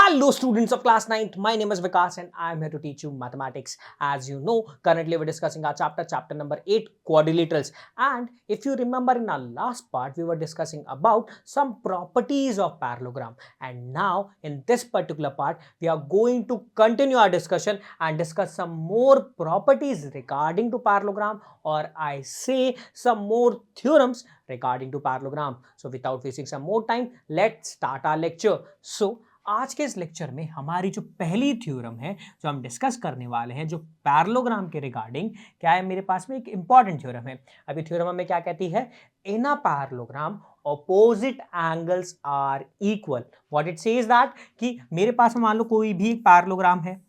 Hello students of class 9th, my name is Vikas and I am here to teach you mathematics. As you know, currently we're discussing our chapter number 8, quadrilaterals. And if you remember in our last part, we were discussing about some properties of parallelogram. And now in this particular part, we are going to continue our discussion and discuss some more properties regarding to parallelogram, or I say some more theorems regarding to parallelogram. So without wasting some more time, let's start our lecture. So आज के इस lecture में हमारी जो पहली theorem है जो हम डिस्कस करने वाले हैं, जो पैरेललोग्राम के रिगार्डिंग क्या है, मेरे पास में एक इंपॉर्टेंट थ्योरम है. अभी थ्योरम हमें क्या कहती है? In a parallelogram opposite angles are equal. What it says that कि मेरे पास में मान लो कोई भी एक पैरेललोग्राम है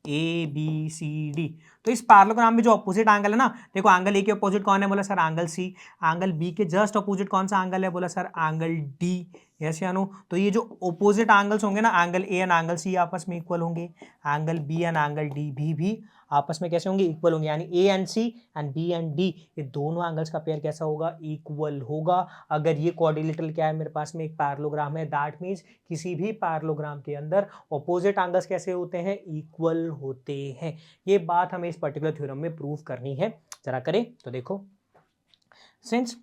ए बी सी डी. तो इस पैरेललोग्राम में जो अपोजिट एंगल है ना, देखो एंगल ए के अपोजिट कौन है? बोला sir angle C. Angle B के जस्ट अपोजिट कौन सा एंगल है? बोला सर एंगल डी. यस या नो? तो ये जो अपोजिट एंगल्स होंगे ना, angle A and angle C आपस में इक्वल होंगे. Angle B and angle D भी आपस में कैसे होंगे? इक्वल होंगे. यानी A and C and B and D, ये दोनों एंगल्स का पेयर कैसा होगा? इक्वल होगा. अगर ये क्वाड्रिलेटरल क्या है मेरे पास में? एक पैरेललोग्राम है. दैट मीन्स किसी भी पैरेललोग्राम के अंदर ऑपोजिट एंगल्स कैसे होते हैं? इक्वल होते हैं. ये बात हमें इस पर्टिकुलर थ्योरम में प्रूव करनी है. जरा करें तो देखो, सिंस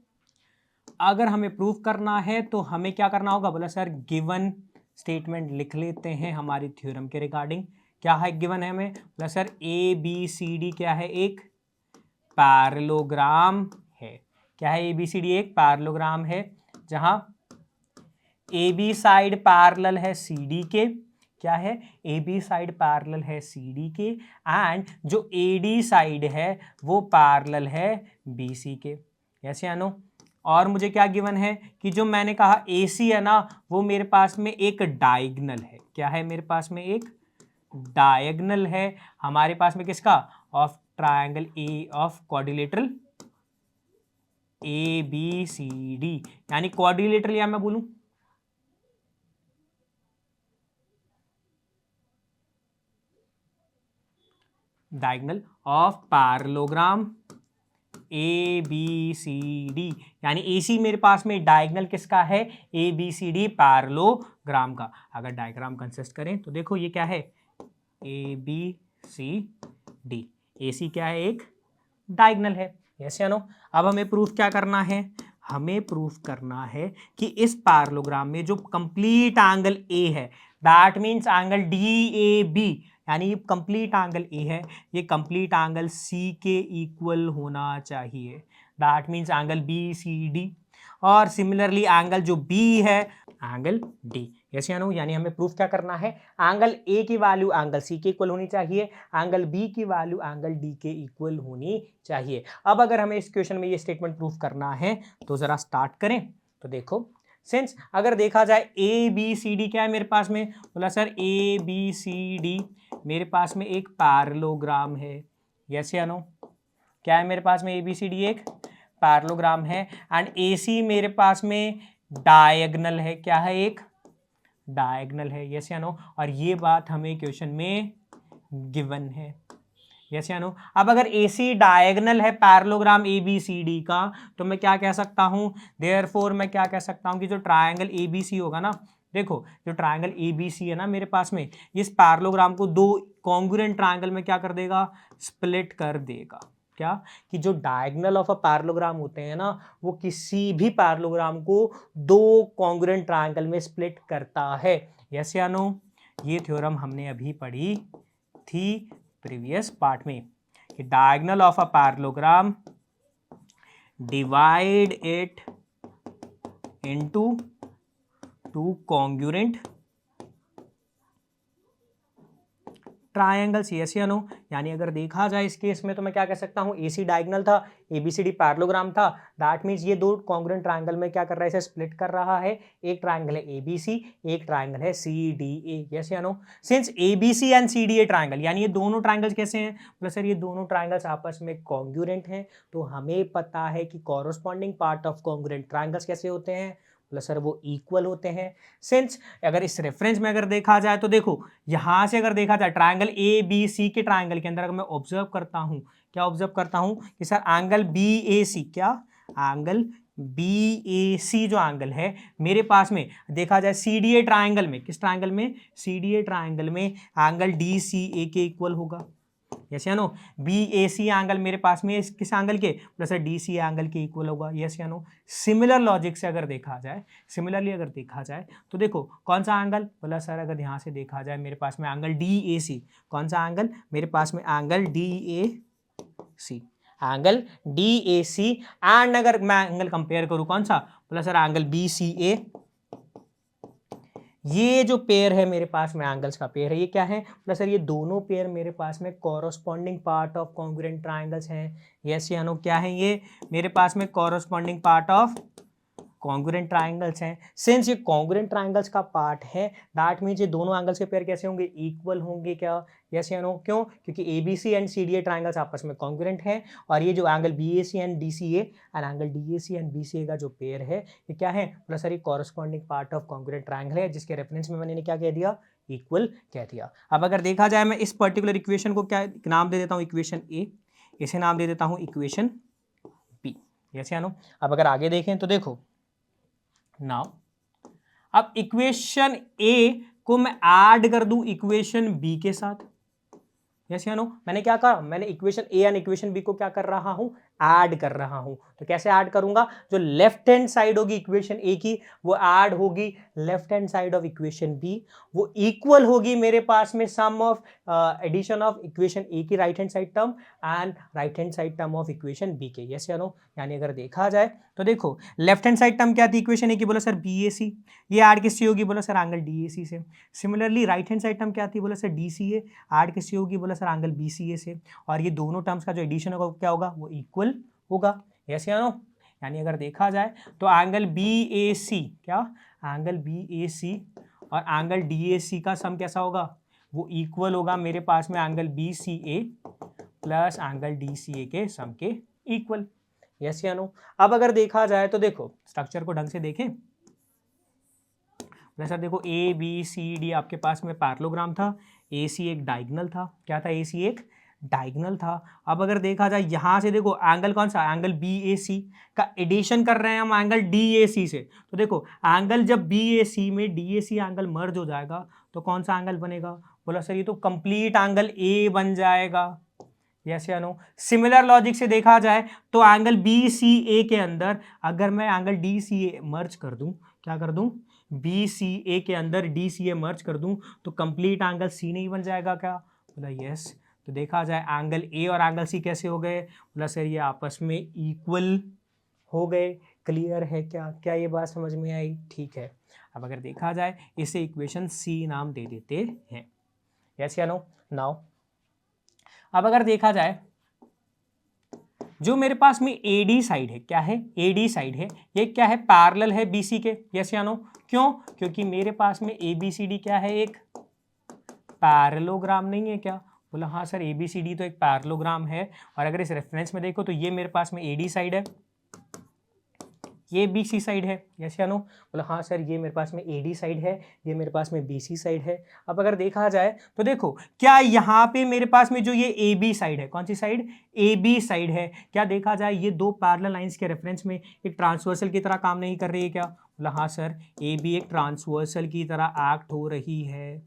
अगर हमें प्रूव करना है तो हमें क्या करना होगा? बोला सर गिवन स्टेटमेंट लिख लेते हैं हमारी थ्योरम के रिगार्डिंग. क्या है गिवन है हमें? बोला sir A B C D क्या है? एक पैरेललोग्राम है. क्या है? ए बी सी डी एक पैरेललोग्राम है जहां ए बी साइड पैरेलल है सी डी के. क्या है? ए बी साइड पैरेलल है सी डी के एंड जो ए डी साइड है वो पैरेलल है बी सी के. यस या नो? और मुझे क्या गिवन है कि जो मैंने कहा ए सी है ना, वो मेरे पास में एक डायगोनल है. क्या है? मेरे पास में एक डायगोनल है हमारे पास में. किसका? Of triangle A of quadrilateral A B C D. यानी क्वाड्रिलेटरल, या मैं बोलूं diagonal of parallelogram A B C D. यानी ए सी मेरे पास में डायगोनल किसका है? A B C D parallelogram का. अगर डायग्राम कंसिस्ट करें तो देखो ये क्या है? A B C D. ए सी क्या है? एक डायगोनल है. यस या नो? अब हमें प्रूफ क्या करना है? हमें प्रूफ करना है कि इस पैरेललोग्राम में जो कंप्लीट एंगल ए है, that means angle D A B, यानी ये कंप्लीट एंगल ए है, ये कंप्लीट एंगल सी के इक्वल होना चाहिए. That means angle B C D. और सिमिलरली एंगल जो बी है एंगल डी. यस या नो? यानी हमें प्रूफ क्या करना है? एंगल ए की वैल्यू एंगल सी के इक्वल होनी चाहिए, एंगल बी की वैल्यू एंगल डी के इक्वल होनी चाहिए. अब अगर हमें इस क्वेश्चन में ये स्टेटमेंट प्रूफ करना है तो जरा स्टार्ट करें. तो देखो, सिंस अगर देखा जाए ए बी सी डी क्या है मेरे पास में? बोला sir A B C D मेरे पास में एक पैरेललोग्राम है. यस या नो? क्या है मेरे पास में? ए बी सी डी एक पैरेललोग्राम है एंड ए सी मेरे पास में डायगोनल है. क्या है? एक डायगोनल है. यस या नो? और ये बात हमें क्वेश्चन में गिवन है. यस या नो? अब अगर ए सी डायगोनल है parallelogram A B C D का, तो मैं क्या कह सकता हूँ? देयरफॉर मैं क्या कह सकता हूँ कि जो ट्रायंगल ए बी सी होगा ना, देखो जो ट्रायंगल ए बी सी है ना मेरे पास में, इस पैरेललोग्राम को दो कॉन्ग्रुएंट ट्रायंगल में क्या कर देगा? स्प्लिट कर देगा. क्या? कि जो डायगोनल ऑफ अ पैरेललोग्राम होते हैं ना, वो किसी भी पैरेललोग्राम को दो कॉन्ग्रुएंट ट्रायंगल में स्प्लिट करता है. यस या नो? ये थ्योरम हमने अभी पढ़ी थी प्रीवियस पार्ट में कि diagonal of a parallelogram divide it into two congruent triangles. Yes या नो? यानी अगर देखा जाए इस केस में तो मैं क्या कह सकता हूँ? ए सी डायगोनल था, A B C D parallelogram था. दैट मीन्स ये दो कॉन्ग्रुएंट ट्रायंगल में क्या कर रहा है? इसे स्प्लिट कर रहा है. एक ट्रायंगल है ए बी सी, एक ट्रायंगल है सी डी ए. यस या no? Since A B C and C D A triangle, यानी ये दोनों ट्रायंगल्स कैसे हैं? प्लस सर ये दोनों ट्रायंगल्स आपस में कॉन्ग्रुएंट हैं. तो हमें पता है कि corresponding part of congruent triangles कैसे होते हैं? प्लस सर वो इक्वल होते हैं. सिंस अगर इस रेफरेंस में अगर देखा जाए तो देखो, यहां से अगर देखा जाए ट्रायंगल ए बी सी के ट्रायंगल के अंदर अगर मैं ऑब्जर्व करता हूं, क्या ऑब्जर्व करता हूं कि सर एंगल बी ए सी, क्या एंगल BAC जो एंगल है मेरे पास में देखा जाए CDA ट्राइंगल में, किस ट्राइंगल में, CDA ट्राइंगल में एंगल DCA के इक्वल होगा, यस या नो। BAC एंगल मेरे पास में किस एंगल के, प्लस DC एंगल के इक्वल होगा, यस या नो। सिमिलर लॉजिक से अगर देखा जाए, सिमिलरली अगर देखा जाए तो देखो कौन सा एंगल, बोला सर अगर यहाँ से देखा जाए मेरे पास में एंगल DAC, कौन सा एंगल मेरे पास में, angle DAC, angle DAC। And अगर मैं एंगल कंपेयर करूं कौन सा, बोला सर एंगल BCA। ये जो पेयर है मेरे पास में एंगल्स का पेयर है, ये क्या है, बोला सर ये दोनों पेयर मेरे पास में corresponding part of congruent triangles हैं, यस या नो। क्या है ये मेरे पास में corresponding part of congruent triangles हैं। सिंस ये कॉन्ग्रुएंट ट्राइंगल्स का पार्ट है, दैट मीन्स ये दोनों एंगल्स के पेयर कैसे होंगे, इक्वल होंगे क्या, यस या नो। क्यों, क्योंकि ABC एंड CDA ट्राइंगल्स आपस में कॉन्ग्रुएंट हैं, और ये जो angle BAC and DCA and angle DAC and BCA का जो पेयर है ये क्या है, प्लस सर ये corresponding part of congruent triangle है, जिसके रेफरेंस में मैंने क्या कह दिया, इक्वल कह दिया। अब अगर देखा जाए मैं इस पर्टिकुलर इक्वेशन को क्या नाम दे देता हूँ, इक्वेशन A, इसे नाम दे देता हूँ इक्वेशन B, यस या नो। अब अगर आगे देखें तो देखो नाउ, अब इक्वेशन A को मैं ऐड कर दूं इक्वेशन B के साथ, यस या नो। मैंने क्या कहा, मैंने equation A and equation B को क्या कर रहा हूं, ऐड कर रहा हूं। तो कैसे ऐड करूंगा, जो लेफ्ट हैंड साइड होगी इक्वेशन A की वो ऐड होगी left hand side of equation B, वो इक्वल होगी मेरे पास में sum of addition of equation A की right hand side term and right hand side term of equation B के, यस या नो। यानी अगर देखा जाए तो देखो लेफ्ट हैंड साइड टर्म क्या थी इक्वेशन A की, बोला सर BAC, ये ऐड किससे होगी, बोला सर एंगल DAC से। Similarly right hand side term क्या थी, बोला सर DCA, ऐड किससे होगी, बोला सर एंगल BCA से, और ये दोनों टर्म्स का जो एडिशन होगा क्या होगा, वो इक्वल होगा, यस या नो। यानी अगर देखा जाए तो एंगल BAC, क्या एंगल BAC और एंगल DAC का सम कैसा होगा, वो इक्वल होगा मेरे पास में angle BCA plus angle DCA के सम के इक्वल, यस या नो। अब अगर देखा जाए तो देखो स्ट्रक्चर को ढंग से देखें, सर देखो ABCD आपके पास में पैरेललोग्राम था, AC एक डायगोनल था, क्या था, AC एक डायगोनल था। अब अगर देखा जाए यहाँ से देखो एंगल कौन सा, एंगल BAC का एडिशन कर रहे हैं हम एंगल DAC से, तो देखो एंगल जब BAC में DAC एंगल मर्ज हो जाएगा तो कौन सा एंगल बनेगा, बोला सर ये तो कंप्लीट एंगल A बन जाएगा, यस या नो। सिमिलर लॉजिक से देखा जाए तो एंगल BCA के अंदर अगर मैं एंगल DCA मर्ज कर दूं, क्या कर दूं, BCA के अंदर DCA मर्ज कर दूं तो कंप्लीट एंगल C नहीं बन जाएगा क्या, बोला यस। तो देखा जाए एंगल A और एंगल C कैसे हो गए, बोला सर ये आपस में इक्वल हो गए। क्लियर है क्या, क्या ये बात समझ में आई, ठीक है। अब अगर देखा जाए इसे इक्वेशन C नाम दे देते हैं, यस या नो। नाउ अब अगर देखा जाए जो मेरे पास में AD साइड है, क्या है, AD साइड है, ये क्या है, पैरेलल है BC के, यस या नो। क्यों, क्योंकि मेरे पास में ABCD क्या है, एक पैरेललोग्राम नहीं है क्या, बोला हाँ सर ABCD तो एक पैरेललोग्राम है। और अगर इस रेफरेंस में देखो तो ये मेरे पास में AD साइड है, ये BC साइड है, यस या नो। बोला हाँ सर ये मेरे पास में AD साइड है, ये मेरे पास में BC साइड है। अब अगर देखा जाए तो देखो क्या यहाँ पे मेरे पास में जो ये AB साइड है, कौन सी साइड, AB साइड है, क्या देखा जाए ये दो पैरेलल लाइंस के रेफरेंस में एक ट्रांसवर्सल की तरह काम नहीं कर रही है क्या, बोला हाँ सर AB एक ट्रांसवर्सल की तरह एक्ट हो रही है,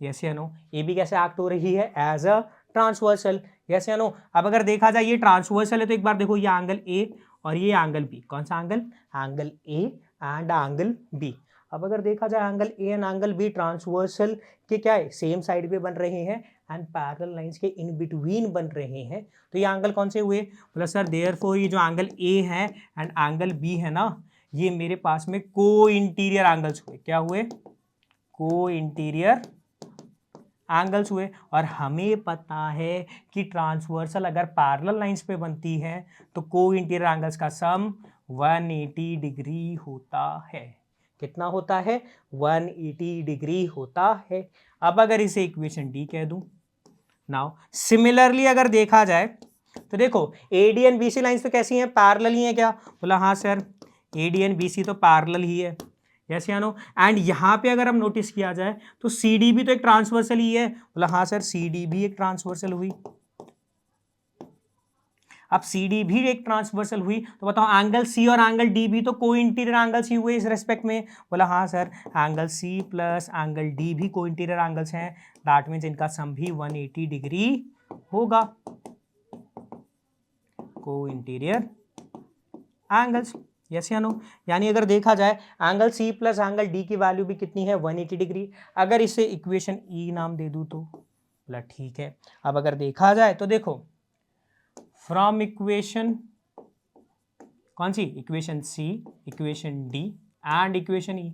यस या नो। AB कैसे एक्ट हो रही है, एज अ ट्रांसवर्सल, यस या नो। अब अगर देखा जाए ये ट्रांसवर्सल है तो एक बार देखो ये एंगल A और ये एंगल B, कौन सा angle, angle A and angle B। अब अगर देखा जाए angle A and angle B transversal के क्या है, सेम साइड पे बन रहे हैं एंड पैरेलल लाइंस के इन बिटवीन बन रहे हैं, तो ये एंगल कौन से हुए, बोला सर देयरफॉर ये जो एंगल A है एंड एंगल B है ना, ये मेरे पास में को इंटीरियर एंगल्स हुए, क्या हुए, को इंटीरियर एंगल्स हुए। और हमें पता है कि ट्रांसवर्सल अगर पैरेलल लाइंस पे बनती है तो को इंटीरियर एंगल्स का सम 180 डिग्री होता है, कितना होता है, 180 डिग्री होता है। अब अगर इसे इक्वेशन D कह दूं, नाउ सिमिलरली अगर देखा जाए तो देखो AD एंड BC लाइंस तो कैसी हैं, पैरेलल ही है क्या, बोला हाँ सर AD एंड BC तो पैरेलल ही है, यस या नो। एंड यहाँ पे अगर हम नोटिस किया जाए तो CD भी तो एक ट्रांसवर्सल ही है, बोला हाँ सर CD भी एक ट्रांसवर्सल हुई। अब सी डी भी एक ट्रांसवर्सल हुई, तो बताओ एंगल सी और एंगल डी भी तो को इंटीरियर एंगल्स ही हुए इस रेस्पेक्ट में। बोला हाँ sir, angle C plus angle D भी को इंटीरियर एंगल्स हैं, दैट मीन्स इनका सम भी 180 डिग्री होगा, को इंटीरियर एंगल्स। यस या नो? यानी अगर देखा जाए angle C plus angle D की वैल्यू भी कितनी है, 180 डिग्री। अगर इसे इक्वेशन ई नाम दे दूं तो बोला ठीक है। अब अगर देखा जाए तो देखो, फ्रॉम इक्वेशन कौन सी, equation C, equation D and equation E.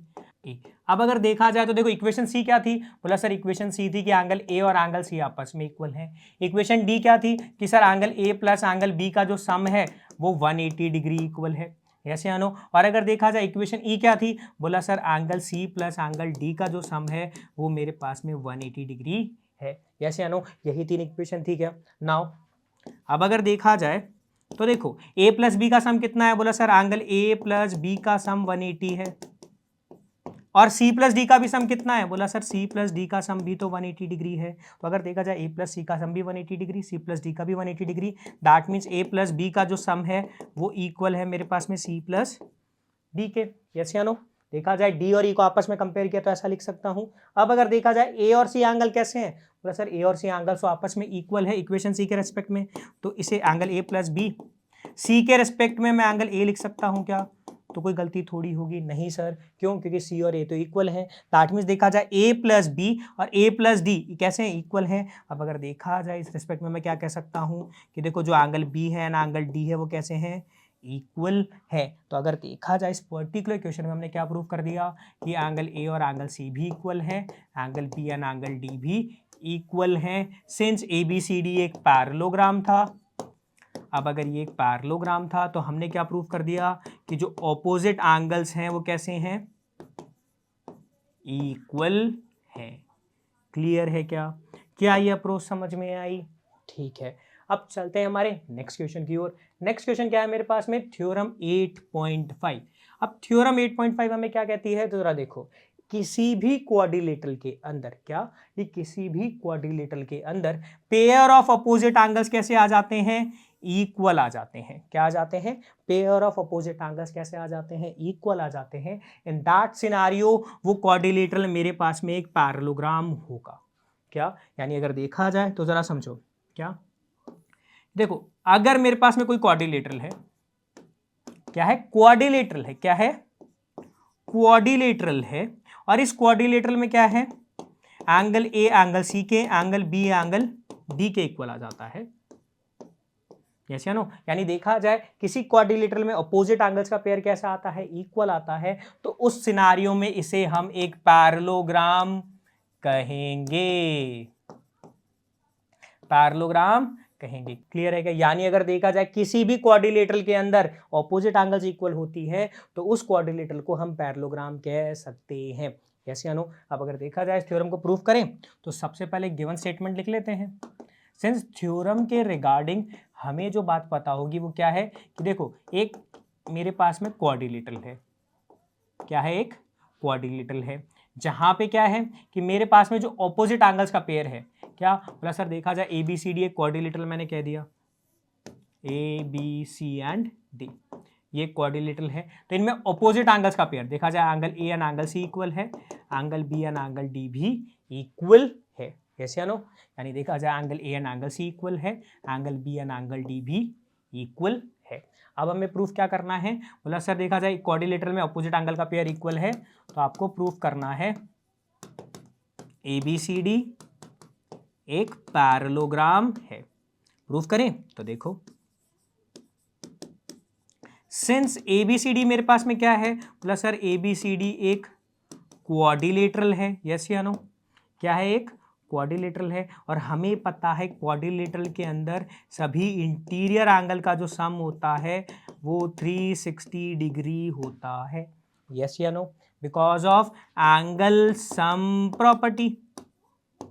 अब अगर देखा जाए तो देखो इक्वेशन सी क्या थी, बोला सर इक्वेशन सी थी कि एंगल ए और एंगल सी आपस में इक्वल है। इक्वेशन डी क्या थी कि sir angle A plus angle B का जो सम है वो 180 डिग्री इक्वल है। यस या नो? और अगर देखा जाए इक्वेशन ई क्या थी, बोला sir angle C plus angle D का जो सम है वो मेरे पास में 180 डिग्री है। यस या नो? यही तीन इक्वेशन थी क्या। नाउ अब अगर देखा जाए तो देखो a प्लस बी का सम कितना है, बोला sir angle a plus B का सम 180 है, और c प्लस डी का भी सम कितना है, बोला सर c प्लस डी का सम भी तो 180 डिग्री है। तो अगर देखा जाए a प्लस सी का सम भी 180 डिग्री, c प्लस डी का भी 180 degree, that means a plus B का जो सम है वो इक्वल है मेरे पास में c प्लस डी के। यस या नो? देखा जाए d और e को आपस में कंपेयर किया तो ऐसा लिख सकता हूं। अब अगर देखा जाए a और c एंगल कैसे हैं, बोला सर a और c एंगल तो आपस में इक्वल है इक्वेशन c के रेस्पेक्ट में, तो इसे angle a plus B, c के रेस्पेक्ट में मैं एंगल a लिख सकता हूं क्या, तो कोई गलती थोड़ी होगी, नहीं सर, क्यों, क्योंकि c और a तो इक्वल है। दैट मीन्स देखा जाए a प्लस बी और a प्लस डी कैसे हैं, इक्वल हैं। अब अगर देखा जाए इस रेस्पेक्ट में मैं क्या कह सकता हूँ कि देखो जो एंगल b है ना एंगल d है वो कैसे हैं, इक्वल है। तो अगर देखा जाए इस पर्टिकुलर क्वेश्चन में हमने क्या प्रूव कर दिया कि एंगल ए और एंगल सी भी इक्वल है, angle B and angle D भी इक्वल है, since A B C D एक पैरेललोग्राम था। अब अगर ये एक पैरेललोग्राम था तो हमने क्या प्रूव कर दिया कि जो ऑपोजिट एंगल्स हैं वो कैसे हैं, इक्वल है। क्लियर है क्या, क्या ये अप्रोच समझ में आई? ठीक है, अब चलते हैं हमारे नेक्स्ट क्वेश्चन की ओर। नेक्स्ट क्वेश्चन क्या है मेरे पास में, थ्योरम 8.5। अब थ्योरम 8.5 हमें क्या कहती है, तो जरा देखो, किसी भी क्वाड्रिलेटरल के अंदर, क्या ये किसी भी क्वाड्रिलेटरल के अंदर पेयर ऑफ अपोजिट एंगल्स कैसे आ जाते हैं, इक्वल आ जाते हैं। क्या आ जाते हैं, पेयर ऑफ अपोजिट एंगल्स कैसे आ जाते हैं, इक्वल आ जाते हैं। इन दैट सिनेरियो वो क्वाड्रिलेटरल मेरे पास में एक पैरेललोग्राम होगा। क्या, यानी अगर देखा जाए तो जरा समझो, क्या देखो अगर मेरे पास में कोई क्वाड्रिलेटरल है, क्या है, क्वाड्रिलेटरल है, क्या है, क्वाड्रिलेटरल है, और इस क्वाड्रिलेटरल में क्या है, एंगल ए एंगल सी के, एंगल बी एंगल डी के इक्वल आ जाता है। यस या नो? यानी देखा जाए किसी क्वाड्रिलेटरल में अपोजिट एंगल्स का पेयर कैसा आता है, इक्वल आता है, तो उस सिनारियो में इसे हम एक पैरेललोग्राम कहेंगे, पैरेललोग्राम कहेंगे। क्लियर है क्या? यानी अगर देखा जाए किसी भी क्वाड्रिलेटरल के अंदर ऑपोजिट एंगल्स इक्वल होती है तो उस क्वाड्रिलेटरल को हम पैरेललोग्राम कह सकते हैं। यस या नो? अब अगर देखा जाए इस थ्योरम को प्रूफ करें तो सबसे पहले गिवन स्टेटमेंट लिख लेते हैं। सिंस थ्योरम के रिगार्डिंग हमें जो बात पता होगी वो क्या है कि देखो एक मेरे पास में क्वाड्रिलेटरल है, क्या है, एक क्वाड्रिलेटरल है, जहां पे क्या है कि मेरे पास में जो ऑपोजिट एंगल्स का पेयर है, क्या बोला सर, देखा जाए ए बी सी डी एक क्वाड्रिलेटरल मैंने कह दिया, A B C and D ये क्वाड्रिलेटरल है, तो इनमें ऑपोजिट एंगल्स का पेयर देखा जाए angle A and angle C equal है, angle B and angle D भी इक्वल है। यस या नो? यानी देखा जाए angle A and angle C equal है, angle B and angle D भी इक्वल है। अब हमें प्रूफ क्या करना है, बोला सर देखा जाए क्वाड्रिलेटरल में ऑपोजिट एंगल का पेयर इक्वल है, तो आपको प्रूफ करना है ए बी सी डी एक पैरेललोग्राम है। प्रूफ करें तो देखो, since A B C D मेरे पास में क्या है, बोला sir A B C D एक क्वाड्रिलेटरल है। यस या नो? क्या है, एक क्वाड्रिलेटरल है, और हमें पता है क्वाड्रिलेटरल के अंदर सभी इंटीरियर एंगल का जो सम होता है वो 360 डिग्री होता है। यस या no? Because of angle sum property.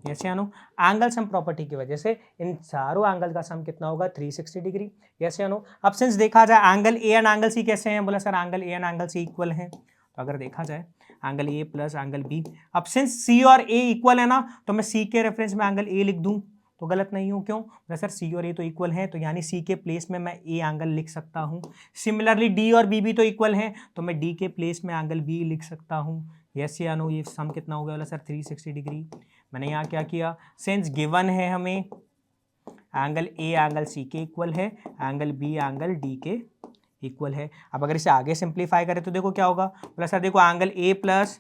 Yes या नो? एंगल सम प्रॉपर्टी की वजह से इन चारों एंगल का सम कितना होगा, 360 डिग्री। यस या नो? अब सिंस देखा जाए angle A and angle C कैसे हैं, बोला sir angle A and angle C equal हैं, तो अगर देखा जाए angle A plus angle B, अब सिंस सी और ए इक्वल है ना, तो मैं सी के रेफरेंस में एंगल ए लिख दूं, तो गलत नहीं हूँ, क्यों? बोला सर सी और ए तो इक्वल हैं, तो यानी सी के प्लेस में मैं ए एंगल लिख सकता हूँ। सिमिलरली डी और बी भी तो इक्वल हैं, तो मैं डी के प्लेस में एंगल बी लिख सकता हूँ। यस या नो? ये सम कितना हो गया? बोला सर 360 डिग्री। मैंने यहाँ क्या किया, सिंस गिवन है हमें एंगल ए एंगल सी के इक्वल है, एंगल बी एंगल डी के इक्वल है। अब अगर इसे आगे सिंप्लीफाई करें तो देखो क्या होगा। बोला सर देखो angle A plus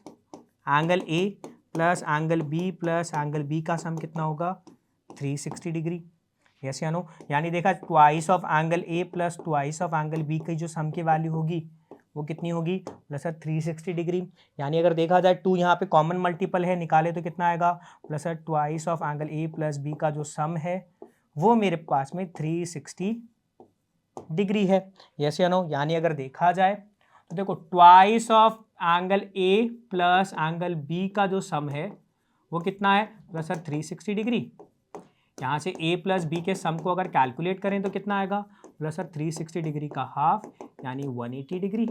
angle B plus angle B का सम कितना होगा? 360 डिग्री। यस या नो? यानी देखा twice of angle A plus twice of angle B की जो सम की वैल्यू होगी वो कितनी होगी? Plus sir 360 degree. यानी अगर देखा जाए 2 यहाँ पे कॉमन मल्टीपल है, निकाले तो कितना आएगा? Plus sir twice of angle A plus B का जो सम है वो मेरे पास में 360 डिग्री है। यस या नो? यानी अगर देखा जाए तो देखो twice of angle A plus angle B का जो सम है वो कितना है? Plus sir 360 degree. यहाँ से a प्लस बी के सम को अगर कैलकुलेट करें तो कितना आएगा? प्लस सर 360 डिग्री का हाफ यानी 180 डिग्री।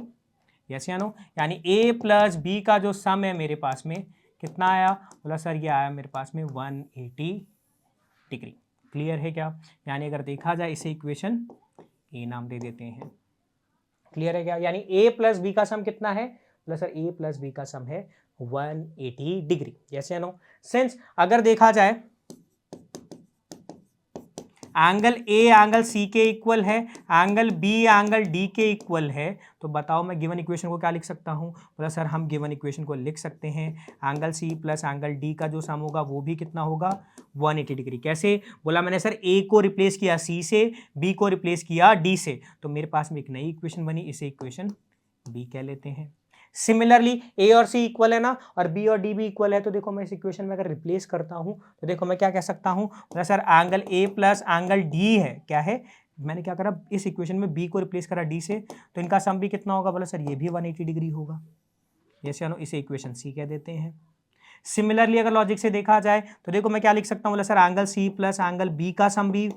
यस या नो? यानी a प्लस बी का जो सम है मेरे पास में कितना आया? बोला सर ये आया मेरे पास में 180 डिग्री। क्लियर है क्या? यानी अगर देखा जाए इसे इक्वेशन ए नाम दे देते हैं। क्लियर है क्या? यानी a प्लस बी का सम कितना है? Plus sir a plus B का सम है 180 डिग्री। यस या नो? सिंस अगर देखा जाए एंगल ए एंगल सी के इक्वल है, एंगल बी एंगल डी के इक्वल है, तो बताओ मैं गिवन इक्वेशन को क्या लिख सकता हूँ? बोला सर हम गिवन इक्वेशन को लिख सकते हैं angle C plus angle D का जो सम होगा वो भी कितना होगा? 180 डिग्री। कैसे? बोला मैंने सर ए को रिप्लेस किया सी से, बी को रिप्लेस किया डी से, तो मेरे पास में एक नई इक्वेशन बनी, इसे इक्वेशन बी कह लेते हैं। सिमिलरली ए और सी इक्वल है ना, और बी और डी भी इक्वल है, तो देखो मैं इस इक्वेशन में अगर रिप्लेस करता हूं तो देखो मैं क्या कह सकता हूं? Sir angle A plus angle D है, क्या है? मैंने क्या करा, इस इक्वेशन में बी को रिप्लेस करा डी से, तो इनका सम भी कितना होगा? बोला सर ये भी 180 डिग्री होगा। जैसे इसे इक्वेशन सी कह देते हैं। सिमिलरली अगर लॉजिक से देखा जाए तो देखो मैं क्या लिख सकता हूँ? बोला sir angle C plus angle B का सम भी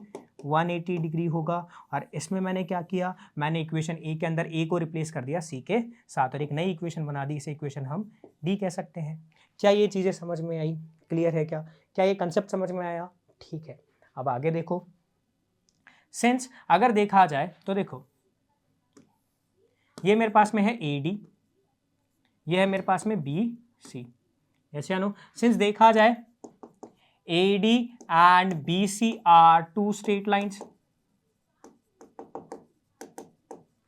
180 डिग्री होगा, और इसमें मैंने क्या किया, मैंने इक्वेशन ए के अंदर ए को रिप्लेस कर दिया सी के साथ और एक नई इक्वेशन बना दी, इसे इक्वेशन हम डी कह सकते हैं। क्या ये चीज़ें समझ में आई? क्लियर है क्या? क्या ये कंसेप्ट समझ में आया? ठीक है, अब आगे देखो। सिंस अगर देखा जाए तो देखो ये मेरे पास में है ए डी, ये है मेरे पास में बी सी। ऐसे या नो? सिंस देखा जाए AD and BC are two straight lines.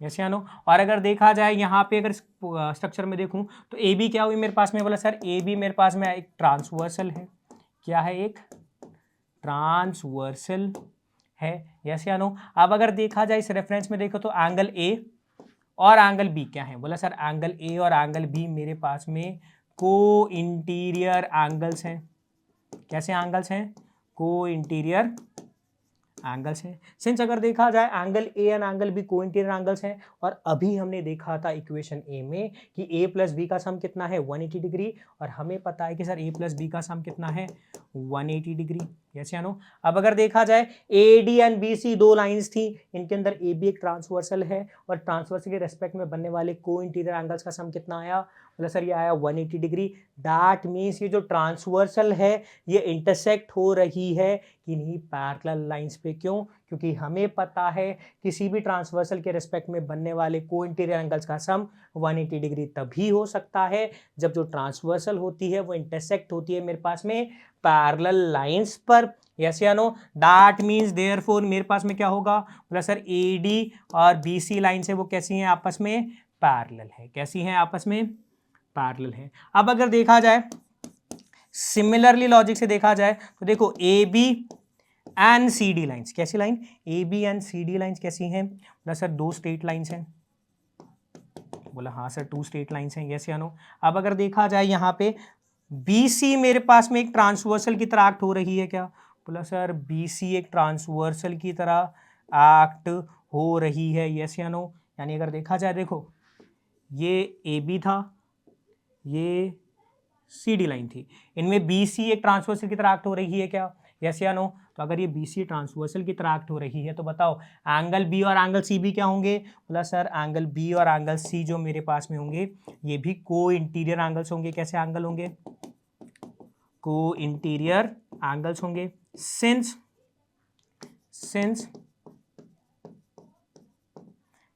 Yes या नो? और अगर देखा जाए यहाँ पे अगर स्ट्रक्चर में देखूं तो AB क्या हुई मेरे पास में? बोला सर AB मेरे पास में एक ट्रांसवर्सल है। क्या है? एक ट्रांसवर्सल है। यस या नो? अब अगर देखा जाए इस रेफरेंस में देखो तो एंगल A और एंगल B क्या है? बोला सर एंगल A और एंगल B मेरे पास में को इंटीरियर एंगल्स हैं। कैसे एंगल्स हैं? को इंटीरियर एंगल्स हैं। सिंस अगर देखा जाए angle A and angle B को इंटीरियर एंगल्स हैं, और अभी हमने देखा था इक्वेशन ए में कि ए प्लस बी का सम कितना है? 180 डिग्री, और हमें पता है कि सर ए प्लस बी का सम कितना है? 180 डिग्री। यस या नो? अब अगर देखा जाए A D and B C दो लाइंस थी, इनके अंदर ए बी एक ट्रांसवर्सल है, और ट्रांसवर्सल के रेस्पेक्ट में बनने वाले को इंटीरियर एंगल्स का सम कितना आया? मतलब सर ये आया 180 डिग्री। दैट मीन्स ये जो ट्रांसवर्सल है ये इंटरसेक्ट हो रही है किन्हीं पैरेलल लाइंस पे। क्यों? क्योंकि हमें पता है किसी भी ट्रांसवर्सल के रिस्पेक्ट में बनने वाले को इंटीरियर एंगल्स का सम 180 डिग्री तभी हो सकता है जब जो ट्रांसवर्सल होती है वो इंटरसेक्ट होती है मेरे पास में पैरेलल लाइंस पर। यस या नो? दैट मीन्स देयरफॉर मेरे पास में क्या होगा? बोला सर ए डी और बी सी लाइन से वो कैसी हैं आपस में? पैरेलल है। कैसी हैं आपस में? पैरेलल है। अब अगर देखा जाए सिमिलरली लॉजिक से देखा जाए तो देखो A B and C D lines, कैसी line? A B and C D lines कैसी हैं? बोला सर दो स्ट्रेट लाइन्स हैं। बोला हाँ सर टू स्ट्रेट लाइन्स हैं। यस या नो? अब अगर देखा जाए यहाँ पे बी सी मेरे पास में एक ट्रांसवर्सल की तरह एक्ट हो रही है। क्या? बोला सर बी सी एक ट्रांसवर्सल की तरह एक्ट हो रही है। यस या नो? यानी अगर देखा जाए देखो ये ए बी था, ये सी डी लाइन थी, इनमें बी सी एक ट्रांसवर्सल की तरह एक्ट हो रही है। क्या? यस या नो? तो अगर ये बी सी ट्रांसवर्सल की तरह एक्ट हो रही है तो बताओ एंगल बी और एंगल सी भी क्या होंगे? बोला सर एंगल बी और एंगल सी जो मेरे पास में होंगे ये भी को इंटीरियर एंगल्स होंगे। कैसे एंगल होंगे? को इंटीरियर एंगल्स होंगे। सिंस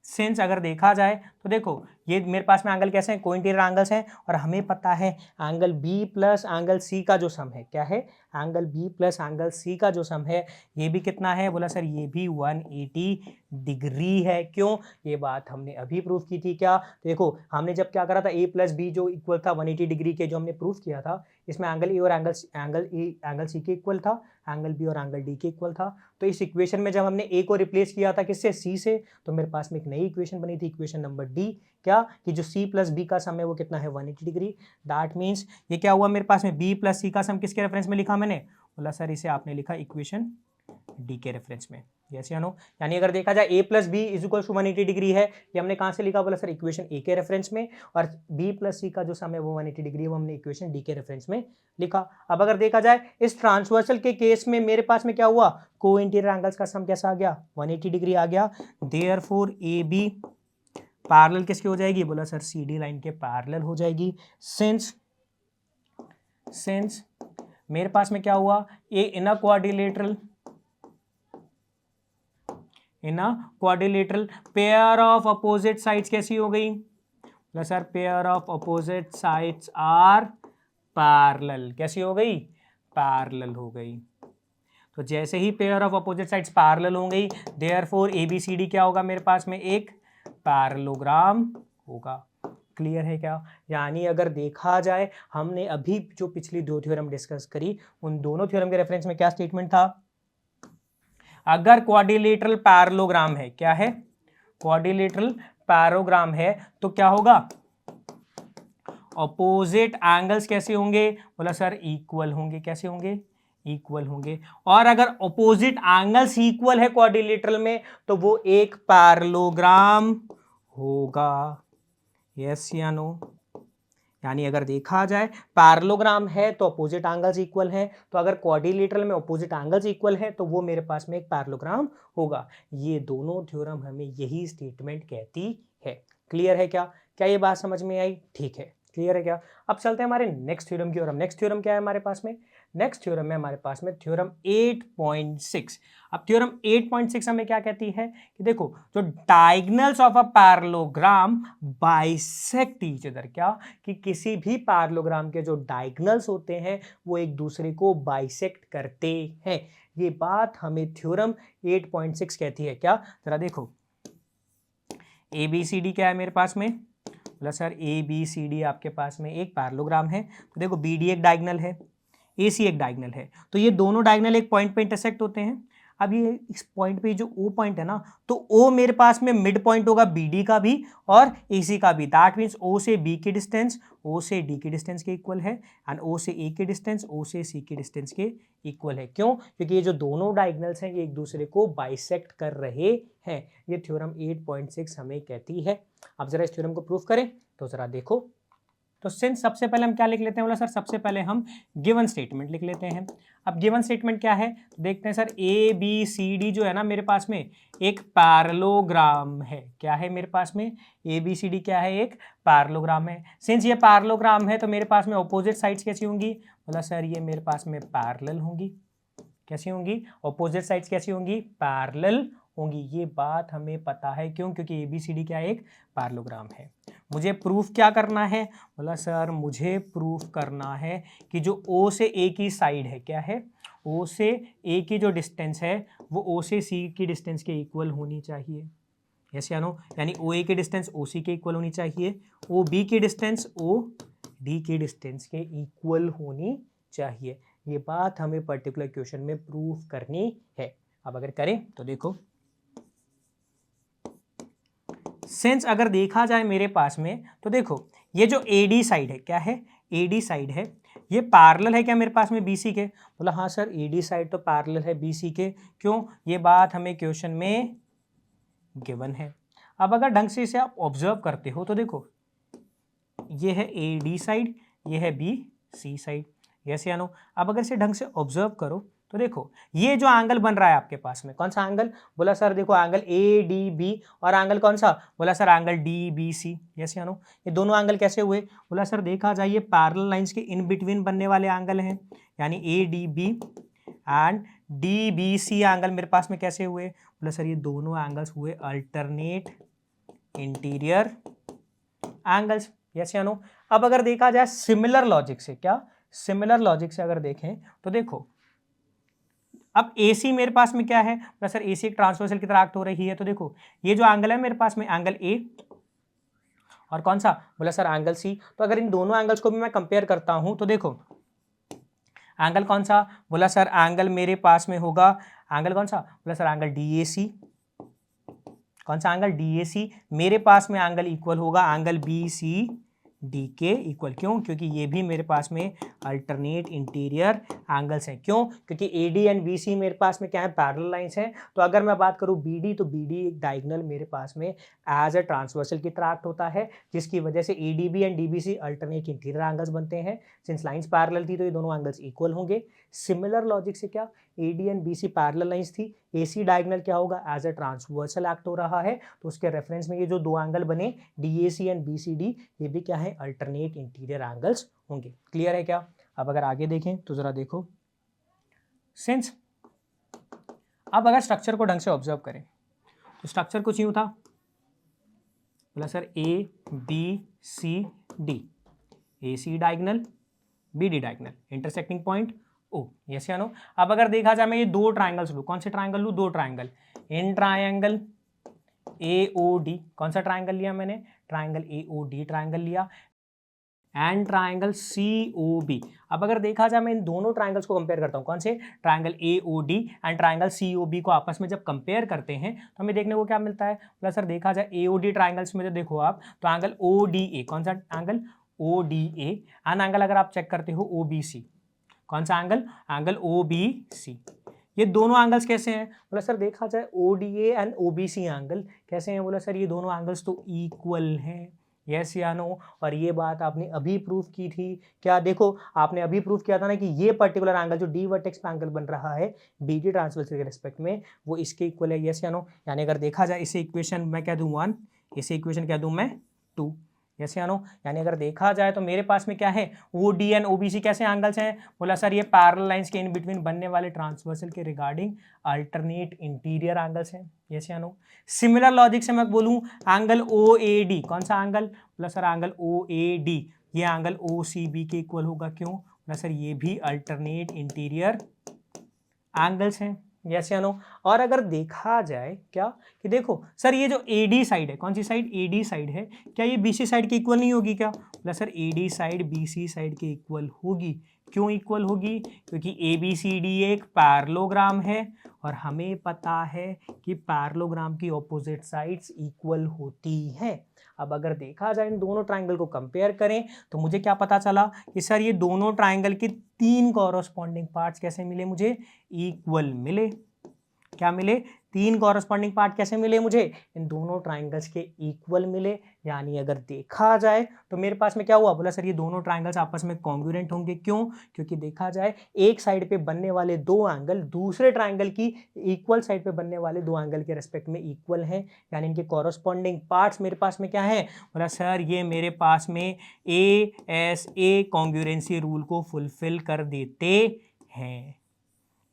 सिंस अगर देखा जाए तो देखो ये मेरे पास में एंगल कैसे हैं, कोइंटीरियर एंगल्स हैं, और हमें पता है angle B plus angle C का जो सम है, क्या है, angle B plus angle C का जो सम है ये भी कितना है, बोला सर ये भी 180 डिग्री है। क्यों, ये बात हमने अभी प्रूफ की थी। क्या, देखो हमने जब क्या करा था, ए प्लस बी जो इक्वल था 180 डिग्री के, जो हमने प्रूफ किया था, इसमें एंगल ए और एंगल सी के इक्वल था, एंगल बी और एंगल डी के इक्वल था। तो इस इक्वेशन में जब हमने ए को रिप्लेस किया था किससे, सी से, तो मेरे पास में एक नई इक्वेशन बनी थी, इक्वेशन नंबर डी, क्या, कि जो सी प्लस बी का सम है वो कितना है, 180 डिग्री। दैट मीन्स ये क्या हुआ मेरे पास में, बी प्लस सी का सम किसके रेफरेंस में लिखा मैंने, बोला सर इसे आपने लिखा इक्वेशन डी के रेफरेंस में। यस या नो, यानी अगर देखा जाए A plus B is equal to 180 degree है, ये हमने कहां से लिखा, बोला सर इक्वेशन ए के रेफरेंस में, और बी प्लस सी का जो सम है वो 180 डिग्री है, वो हमने इक्वेशन डी के रेफरेंस में लिखा। अब अगर देखा जाए इस ट्रांसवर्सल के केस में मेरे पास में क्या हुआ, को इंटीरियर एंगल्स का सम कैसा आ गया, 180 डिग्री आ गया। देयरफॉर ए बी पैरेलल किसकी हो जाएगी, बोला सर सी डी लाइन के पैरेलल हो जाएगी। सिंस मेरे पास में क्या हुआ, a in a quadrilateral pair of opposite sides कैसी हो गई, बोला sir pair of opposite sides are parallel, कैसी हो गई, पैरेलल हो गई। तो जैसे ही pair of opposite sides parallel हो गई, देयरफॉर एबीसीडी क्या होगा मेरे पास में, एक पैरेललोग्राम होगा। क्लियर है क्या, यानी अगर देखा जाए हमने अभी जो पिछली दो थ्योरम डिस्कस करी, उन दोनों थ्योरम के रेफरेंस में क्या स्टेटमेंट था, अगर क्वाड्रिलेटरल पैरेललोग्राम है, क्या है, क्वाड्रिलेटरल पैरेललोग्राम है, तो क्या होगा, अपोजिट एंगल्स कैसे होंगे, बोला सर इक्वल होंगे, कैसे होंगे, इक्वल होंगे। और अगर अपोजिट एंगल्स इक्वल है क्वाड्रिलेटरल में तो वो एक पैरेललोग्राम होगा। यस या नो, यानी अगर देखा जाए पैरेललोग्राम है तो अपोजिट एंगल्स इक्वल हैं, तो अगर क्वाड्रिलेटरल में अपोजिट एंगल्स इक्वल है तो वो मेरे पास में एक पैरेललोग्राम होगा। ये दोनों थ्योरम हमें यही स्टेटमेंट कहती है। क्लियर है क्या, क्या ये बात समझ में आई, ठीक है, क्लियर है क्या। अब चलते हैं हमारे नेक्स्ट थ्योरम की ओर। हम नेक्स्ट थ्योरम क्या है हमारे पास में, नेक्स्ट थ्योरम है हमारे पास में थ्योरम 8.6। अब थ्योरम 8.6 हमें क्या कहती है कि देखो जो diagonals of a parallelogram bisect each other, क्या, कि किसी भी पैरेललोग्राम के जो डायगोनल्स होते हैं वो एक दूसरे को बाइसेक्ट करते हैं। ये बात हमें थ्योरम 8.6 कहती है। क्या, जरा देखो ABCD क्या है मेरे पास में, बोला सर ABCD आपके पास में एक पैरेललोग्राम है। तो देखो BD एक डायगोनल है, AC एक डायगोनल है, तो ये दोनों डायगोनल एक पॉइंट पे इंटरसेक्ट होते हैं। अब ये इस पॉइंट पे जो O पॉइंट है ना, तो O मेरे पास में मिड पॉइंट होगा BD का भी और AC का भी। दैट मीन्स O से B की डिस्टेंस O से D की डिस्टेंस के इक्वल है, एंड O से A की डिस्टेंस O से C की डिस्टेंस के इक्वल है। क्यों, क्योंकि ये जो दोनों डायगोनल्स हैं ये एक दूसरे को बाइसेक्ट कर रहे हैं। ये थ्योरम 8.6 हमें कहती है। अब जरा इस थ्योरम को प्रूफ करें तो जरा देखो। तो सिंस सबसे पहले हम क्या लिख लेते हैं, बोला सर सबसे पहले हम गिवन स्टेटमेंट लिख लेते हैं। अब गिवन स्टेटमेंट क्या है तो देखते हैं सर, ABCD जो है ना मेरे पास में एक पैरेललोग्राम है। क्या है मेरे पास में, ABCD क्या है, एक पैरेललोग्राम है। सिंस ये पैरेललोग्राम है तो मेरे पास में अपोजिट साइड्स कैसी होंगी, बोला सर ये मेरे पास में पैरेलल होंगी। कैसी होंगी, अपोजिट साइड्स कैसी होंगी, पैरेलल होंगी। ये बात हमें पता है, क्यों, क्योंकि ABCD क्या एक पैरेललोग्राम है। मुझे प्रूफ क्या करना है, बोला सर मुझे प्रूफ करना है कि जो O से A की साइड है, क्या है, O से A की जो डिस्टेंस है वो O से C की डिस्टेंस के इक्वल होनी चाहिए। यस या नो, यानी OA की डिस्टेंस OC के इक्वल होनी चाहिए, OB की डिस्टेंस OD की डिस्टेंस के इक्वल होनी चाहिए। ये बात हमें पर्टिकुलर क्वेश्चन में प्रूफ करनी है। अब अगर करें तो देखो, सिंस अगर देखा जाए मेरे पास में तो देखो ये जो AD साइड है, क्या है, AD साइड है, ये पैरेलल है क्या मेरे पास में BC के, बोला हाँ सर AD साइड तो पैरेलल है BC के। क्यों, ये बात हमें क्वेश्चन में गिवन है। अब अगर ढंग से इसे आप ऑब्जर्व करते हो तो देखो ये है AD साइड, ये है BC साइड। यस या नो, अब अगर इसे ढंग से ऑब्जर्व करो तो देखो ये जो एंगल बन रहा है आपके पास में, कौन सा एंगल, बोला सर देखो एंगल ADB, और एंगल कौन सा, बोला सर एंगल DBC। यस या नो, ये दोनों एंगल कैसे हुए, बोला सर देखा जाए ये पैरेलल लाइंस के इन बिटवीन बनने वाले एंगल हैं, यानी ADB and D B C angle मेरे पास में कैसे हुए, बोला सर ये दोनों एंगल्स हुए अल्टरनेट इंटीरियर एंगल्स, यस या नो। अब अगर देखा जाए सिमिलर लॉजिक से, क्या सिमिलर लॉजिक से अगर देखें तो देखो अब AC मेरे पास में क्या है, बोला सर AC एक ट्रांसवर्सल की तरह एक्ट हो रही है, तो देखो ये जो एंगल है मेरे पास में एंगल A और कौन सा, बोला सर एंगल C। तो अगर इन दोनों एंगल्स को भी मैं कंपेयर करता हूं तो देखो एंगल कौन सा, बोला सर एंगल मेरे पास में होगा एंगल कौन सा, बोला सर एंगल DAC। कौन सा एंगल, DAC। मेरे पास में एंगल इक्वल होगा एंगल BCD के इक्वल, क्यों, क्योंकि ये भी मेरे पास में अल्टरनेट इंटीरियर एंगल्स हैं। क्यों, क्योंकि AD एंड BC मेरे पास में क्या है, पैरेलल लाइंस हैं। तो अगर मैं बात करूं BD, तो BD एक डायगोनल मेरे पास में एज अ ट्रांसवर्सल की तरह एक्ट होता है, जिसकी वजह से ADB and DBC alternate interior angles बनते हैं। सिंस लाइंस पैरेलल थी तो ये दोनों एंगल्स इक्वल होंगे। सिमिलर लॉजिक से क्या, AD and BC parallel lines थी, AC डायगोनल क्या होगा, एज अ ट्रांसवर्सल एक्ट हो रहा है, तो उसके रेफरेंस में ये जो दो एंगल बने DAC एंड BCD, ये भी क्या है, अल्टरनेट इंटीरियर एंगल्स होंगे। क्लियर है क्या। अब अगर आगे देखें तो जरा देखो, सिंस अब अगर स्ट्रक्चर को ढंग से ऑब्जर्व करें तो स्ट्रक्चर कुछ यूं था, बोला sir ABCD, AC diagonal BD diagonal, intersecting point O, yes या नो। अब अगर देखा जाए मैं ये दो ट्राइंगल्स लूँ, कौन से ट्राइंगल लूँ, दो ट्राइंगल, इन ट्राइंगल AOD, कौन सा ट्राइंगल लिया मैंने, ट्राइंगल AOD ट्राइंगल लिया, एंड ट्राइंगल COB। अब अगर देखा जाए मैं इन दोनों ट्राइंगल्स को कंपेयर करता हूं, कौन से, triangle AOD and triangle COB को आपस में जब कंपेयर करते हैं तो हमें देखने को क्या मिलता है, प्लस सर देखा जाए AOD ट्राइंगल्स में जो देखो आप, तो एंगल ODA, कौन सा एंगल ODA, एंड एंगल अगर आप चेक करते हो OBC, कौन सा एंगल, एंगल OBC। ये दोनों एंगल्स कैसे हैं, बोला सर देखा जाए ODA एंड OBC एंगल कैसे हैं, बोला सर ये दोनों एंगल्स तो इक्वल हैं, यस या नो। और ये बात आपने अभी प्रूफ की थी, क्या, देखो आपने अभी प्रूफ किया था ना कि ये पर्टिकुलर एंगल जो डी वर्टेक्स पे एंगल बन रहा है BD ट्रांसवर्सल के रिस्पेक्ट में, वो इसके इक्वल है, यस या नो। यानी अगर देखा जाए इसे इक्वेशन मैं क्या दूं 1, इसे इक्वेशन क्या दूं मैं 2, यस या नो। यानी अगर देखा जाए तो मेरे पास में क्या है, OD एंड OBC कैसे एंगल्स हैं, बोला सर ये पैरेलल लाइंस के इन बिटवीन बनने वाले ट्रांसवर्सल के रिगार्डिंग अल्टरनेट इंटीरियर एंगल्स हैं, यस या नो। सिमिलर लॉजिक से मैं बोलूं एंगल OAD, कौन सा एंगल, बोला सर एंगल OAD, ये एंगल OCB के इक्वल होगा, क्यों, बोला सर ये भी अल्टरनेट इंटीरियर एंगल्स हैं, यस या नो। और अगर देखा जाए क्या, कि देखो सर ये जो AD साइड है, कौन सी साइड, AD साइड है, क्या ये BC साइड के इक्वल नहीं होगी क्या, बोला sir AD side BC side के इक्वल होगी। क्यों इक्वल होगी, क्योंकि ABCD एक पैरेललोग्राम है और हमें पता है कि पैरेललोग्राम की ऑपोजिट साइड्स इक्वल होती हैं। अब अगर देखा जाए इन दोनों ट्राइंगल को कंपेयर करें तो मुझे क्या पता चला कि सर ये दोनों ट्राइंगल के तीन कॉरस्पॉन्डिंग पार्ट्स कैसे मिले मुझे, इक्वल मिले। क्या मिले, तीन कॉरस्पॉन्डिंग पार्ट कैसे मिले मुझे, इन दोनों ट्राइंगल्स के इक्वल मिले। यानी अगर देखा जाए तो मेरे पास में क्या हुआ, बोला सर ये दोनों ट्राइंगल्स आपस में कॉन्ग्रुएंट होंगे। क्यों, क्योंकि देखा जाए एक साइड पे बनने वाले दो एंगल दूसरे ट्राइंगल की इक्वल साइड पे बनने वाले दो एंगल के रेस्पेक्ट में इक्वल हैं, यानी इनके कॉरस्पॉन्डिंग पार्ट्स मेरे पास में क्या है, बोला सर ये मेरे पास में ASA कॉन्ग्रुएंसी रूल को फुलफिल कर देते हैं,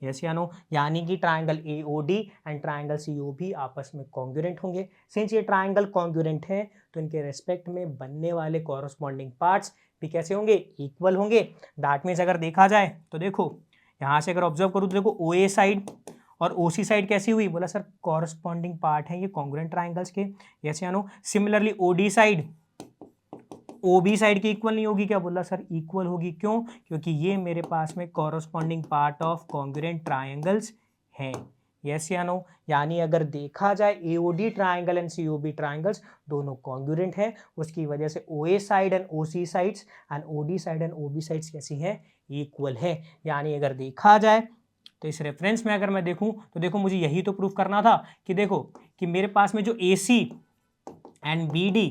यस या नो। यानी कि triangle AOD and triangle COB आपस में कॉन्ग्रुएंट होंगे। सिंस ये ट्राइंगल कॉन्ग्रुएंट हैं तो इनके रेस्पेक्ट में बनने वाले कॉरस्पॉन्डिंग पार्ट्स भी कैसे होंगे, इक्वल होंगे। दैट मीन्स अगर देखा जाए तो देखो यहाँ से अगर ऑब्जर्व करूँ तो देखो OA साइड और OC साइड कैसी हुई, बोला सर कॉरस्पॉन्डिंग पार्ट है ये कॉन्ग्रुएंट ट्राइंगल्स के, यस या no. Similarly OD side OB side की इक्वल नहीं होगी क्या, बोला सर इक्वल होगी। क्यों, क्योंकि ये मेरे पास में corresponding part of congruent triangles हैं, यस या नो। यानी अगर देखा जाए AOD triangle and COB triangles दोनों कॉन्ग्रुएंट हैं, उसकी वजह से OA side and OC sides and OD side and OB sides कैसी हैं, इक्वल है। यानी अगर देखा जाए तो इस रेफरेंस में अगर मैं देखूं तो देखो मुझे यही तो प्रूफ करना था कि देखो कि मेरे पास में जो AC and BD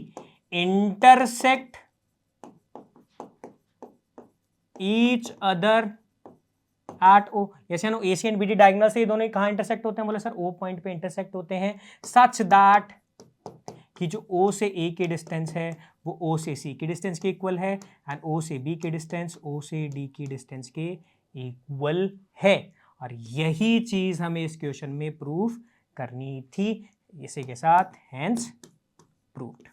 intersect each other at O, जैसे no AC and BD diagonal से ये दोनों कहाँ इंटरसेक्ट होते हैं, बोले सर O पॉइंट पे इंटरसेक्ट होते हैं, सच दैट कि जो O से A की डिस्टेंस है वो O से C की डिस्टेंस के इक्वल है एंड O से B की डिस्टेंस O से D की डिस्टेंस के इक्वल है। और यही चीज हमें इस क्वेश्चन में प्रूफ करनी थी। इसी के साथ हैंस प्रूव्ड।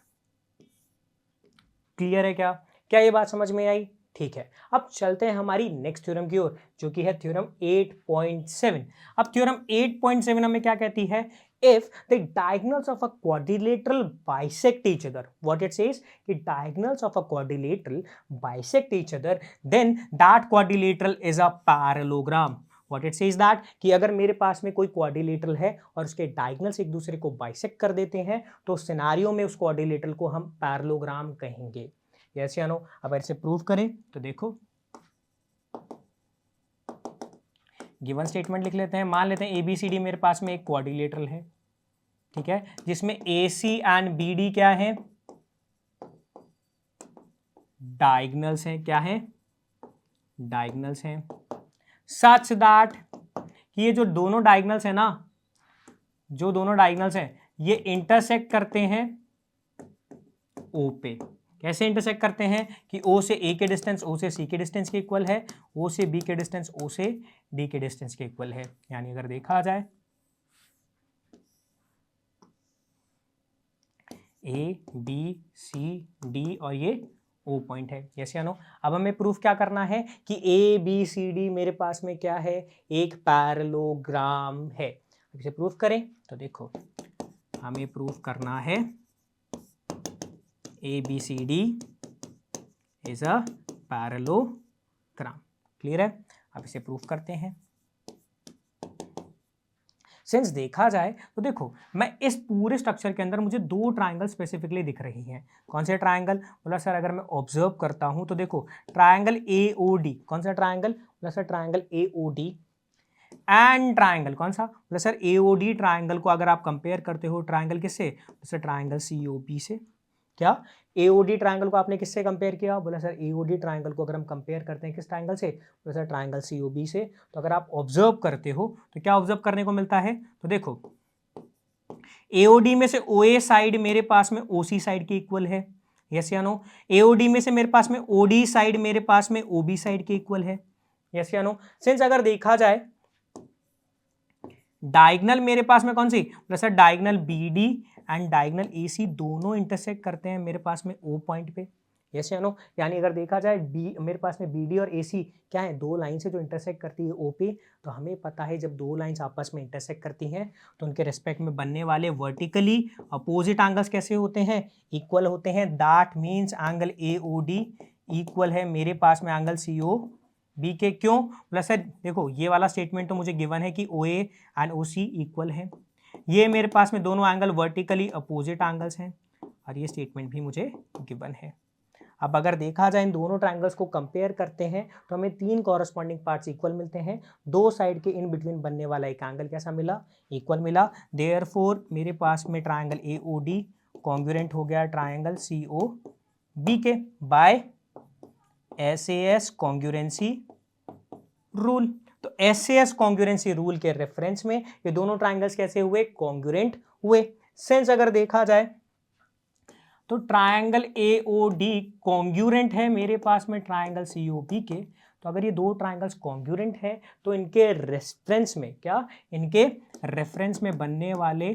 क्लियर है क्या? क्या ये बात समझ में आई? ठीक है, अब चलते हैं हमारी नेक्स्ट थ्योरम की ओर, जो कि है थ्योरम 8.7। अब थ्योरम 8.7 हमें क्या कहती है? If the diagonals of a quadrilateral bisect each other, what it says कि diagonals of a quadrilateral bisect each other, then that quadrilateral is a parallelogram. What it says that कि अगर मेरे पास में कोई क्वाड्रिलेटरल है और उसके डायगोनल्स एक दूसरे को बाइसेक्ट कर देते हैं, तो उस सिनारियो में उस क्वाड्रिलेटरल को हम पैरेललोग्राम कहेंगे। यस या नो? अब ऐसे प्रूव करें तो देखो, गिवन स्टेटमेंट लिख लेते हैं। मान लेते हैं ABCD मेरे पास में एक क्वाड्रिलेटरल है, ठीक है, जिसमें AC एंड BD क्या है? डायगोनल्स हैं। क्या है? डायगोनल्स हैं। सच दैट कि ये जो दोनों डायगोनल्स है ना, जो दोनों डायगोनल्स हैं ये इंटरसेक्ट करते हैं O पे। कैसे इंटरसेक्ट करते हैं कि O से A के डिस्टेंस O से C के डिस्टेंस के इक्वल है, O से B के डिस्टेंस O से D के डिस्टेंस के इक्वल है। यानी अगर देखा जाए A B C D और ये O पॉइंट है। यस या नो? अब हमें प्रूफ क्या करना है कि ABCD मेरे पास में क्या है? एक पैरेललोग्राम है। इसे प्रूफ करें तो देखो, हमें प्रूफ करना है ABCD is a parallelogram. Clear है? अब इसे प्रूफ करते हैं। सिंस देखा जाए तो देखो, मैं इस पूरे स्ट्रक्चर के अंदर मुझे दो ट्राइंगल स्पेसिफिकली दिख रही हैं। कौन से ट्राइंगल? बोला सर अगर मैं ऑब्जर्व करता हूं तो देखो, ट्राइंगल AOD। कौन सा ट्राइंगल? बोला sir triangle AOD and triangle कौन सा? बोला सर AOD ट्राइंगल को अगर आप कंपेयर करते हो ट्राइंगल किससे? सर ट्राइंगल COP से। क्या AOD ट्राइंगल को आपने किससे कंपेयर किया? बोला सर AOD ट्राइंगल को अगर हम कंपेयर करते हैं किस ट्राइंगल से? बोला सर ट्राइंगल COB से। तो अगर आप ऑब्जर्व करते हो तो क्या ऑब्जर्व करने को मिलता है? तो देखो, AOD में से OA साइड मेरे पास में OC साइड के इक्वल है। यस या नो? AOD में से मेरे पास में OD साइड मेरे पास में OB साइड के इक्वल है। यस या नो? सिंस अगर देखा जाए डायगोनल मेरे पास में कौन सी? बोला sir diagonal BD and diagonal AC दोनों इंटरसेक्ट करते हैं मेरे पास में O पॉइंट पे। यस या नो? यानी अगर देखा जाए मेरे पास में BD और AC क्या है? दो लाइन से जो इंटरसेक्ट करती है O पे। तो हमें पता है जब दो लाइंस आपस में इंटरसेक्ट करती हैं तो उनके रेस्पेक्ट में बनने वाले वर्टिकली अपोजिट एंगल्स कैसे होते हैं? इक्वल होते हैं। That means angle AOD equal है मेरे पास में एंगल COB के। क्यों? बोला सर देखो, ये वाला स्टेटमेंट तो मुझे गिवन है कि OA एंड OC इक्वल है। ये मेरे पास में दोनों एंगल वर्टिकली अपोजिट एंगल्स हैं और ये स्टेटमेंट भी मुझे गिवन है। अब अगर देखा जाए इन दोनों ट्राइंगल्स को कंपेयर करते हैं तो हमें तीन कॉरस्पॉन्डिंग पार्ट्स इक्वल मिलते हैं। दो साइड के इन बिटवीन बनने वाला एक एंगल कैसा मिला? इक्वल मिला। देयरफॉर मेरे पास में ट्राइंगल AOD कॉन्ग्रुएंट हो गया ट्राइंगल COB के बाय SAS कॉन्ग्रुएंसी रूल। तो SAS कॉन्ग्रुएंसी रूल के रेफरेंस में ये दोनों ट्राइंगल्स कैसे हुए? कॉन्ग्रुएंट हुए। सिंस अगर देखा जाए तो ट्राइंगल AOD कॉन्ग्रुएंट है मेरे पास में ट्राइंगल COB के। तो अगर ये दो ट्राइंगल्स कॉन्ग्रुएंट है तो इनके रेफरेंस में क्या? इनके रेफरेंस में बनने वाले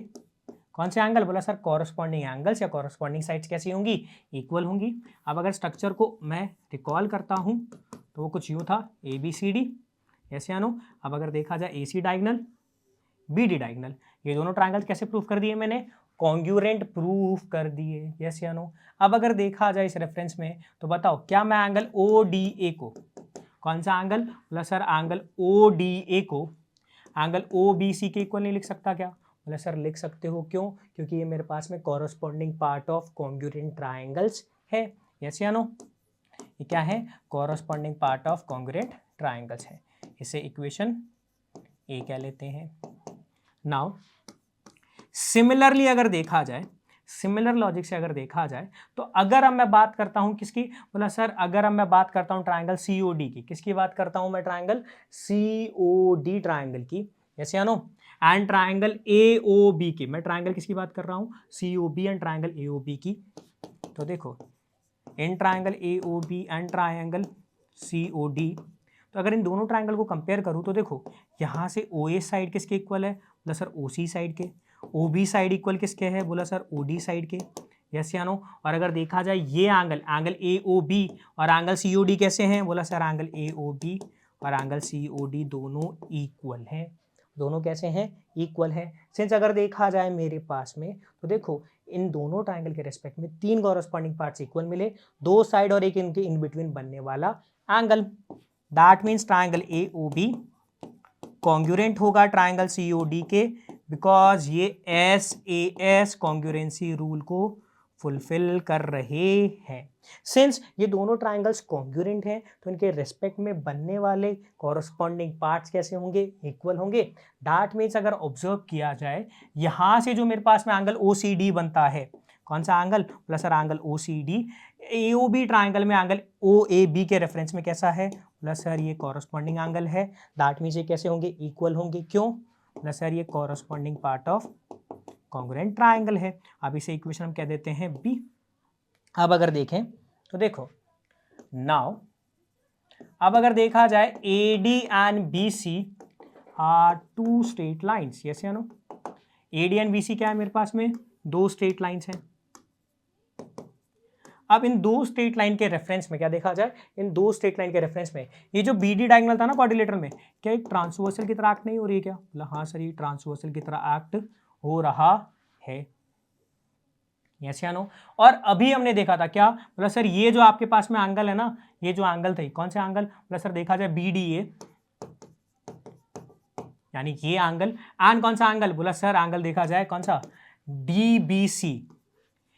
कौन से एंगल? बोला सर कॉरस्पॉन्डिंग एंगल्स या कॉरस्पॉन्डिंग साइड्स कैसी होंगी? इक्वल होंगी। अब अगर स्ट्रक्चर को मैं रिकॉल करता हूं तो वो कुछ यूं था ABCD। यस या नो? अब अगर देखा जाए AC डायगोनल BD डायगोनल, ये दोनों ट्राइंगल्स कैसे प्रूफ कर दिए मैंने? कॉन्ग्रुएंट प्रूफ कर दिए। यस या नो? अब अगर देखा जाए इस रेफरेंस में तो बताओ क्या मैं एंगल ODA को, कौन सा एंगल? बोला सर एंगल ODA को एंगल OBC के इक्वल नहीं लिख सकता क्या? बोला सर लिख सकते हो। क्यों? क्योंकि ये मेरे पास में corresponding part of congruent triangles है। यस या नो? ये क्या है? Corresponding part of congruent triangles है। इसे इक्वेशन A कह लेते हैं। नाउ सिमिलरली अगर देखा जाए, सिमिलर लॉजिक से अगर देखा जाए तो अगर अब मैं बात करता हूं किसकी? बोला सर अगर अब मैं बात करता हूं ट्राइंगल COD की। किसकी बात करता हूं मैं? ट्राइंगल COD ट्राइंगल की। यस या नो? एंड ट्राइंगल AOB की। मैं ट्राइंगल किसकी बात कर रहा हूं? COB एंड ट्राइंगल AOB की। तो देखो, in triangle AOB and triangle COD तो अगर इन दोनों ट्राइंगल को कंपेयर करूँ तो देखो यहाँ से ओ ए साइड किसके इक्वल है, बोला सर ओ सी साइड के। ओ बी साइड इक्वल किसके है, बोला सर ओ डी साइड के। यस या नो। और अगर देखा जाए ये एंगल ए ओ बी और एंगल सी ओ डी कैसे हैं, बोला sir angle A O B और एंगल सी ओ डी दोनों इक्वल हैं। दोनों कैसे हैं, इक्वल है। सिंस अगर देखा जाए मेरे पास में तो देखो इन दोनों ट्राइंगल के रेस्पेक्ट में 3 कॉरस्पॉन्डिंग पार्ट्स इक्वल मिले, 2 साइड और एक इनके इन बिटवीन बनने वाला angle. That means triangle A O B congruent होगा ट्राइंगल सी ओ डी के, बिकॉज ये S A S congruency rule को फुलफिल कर रहे हैं। सिंस ये दोनों ट्राइंगल्स कॉन्ग्रुएंट हैं तो इनके रेस्पेक्ट में बनने वाले कॉरस्पॉन्डिंग पार्ट्स कैसे होंगे, इक्वल होंगे। दैट मीन्स अगर ऑब्जर्व किया जाए यहाँ से जो मेरे पास में एंगल ओ सी डी बनता है, कौन सा angle, plus sir angle O C D, A O B triangle में एंगल ओ ए बी के रेफरेंस में कैसा है, प्लस सर ये कॉरस्पॉन्डिंग एंगल है। दैट मीन्स ये कैसे होंगे, इक्वल होंगे। क्यों, प्लस सर ये corresponding part of congruent triangle है। अब इसे इक्वेशन हम कह देते हैं बी। अब अगर देखें तो देखो नाउ अब अगर देखा जाए A D and B C are 2 straight lines, yes या no. A D and B C क्या है मेरे पास में, 2 स्ट्रेट लाइन्स हैं। अब इन 2 स्ट्रेट लाइन के रेफरेंस में क्या देखा जाए, इन 2 स्ट्रेट लाइन के रेफरेंस में ये जो बी डी डायगोनल था ना क्वाड्रिलेटरल में, क्या एक ट्रांसवर्सल की तरह एक्ट नहीं हो रही है क्या, मतलब हाँ सर ये ट्रांसवर्सल की तरह एक्ट हो रहा है, यस या नो। और अभी हमने देखा था क्या, बोला सर ये जो आपके पास में एंगल है ना, ये जो एंगल थे, कौन सा एंगल, बोला सर देखा जाए बी डी ए, यानी ये एंगल, एंड कौन सा एंगल, बोला सर एंगल देखा जाए कौन सा, डी बी सी।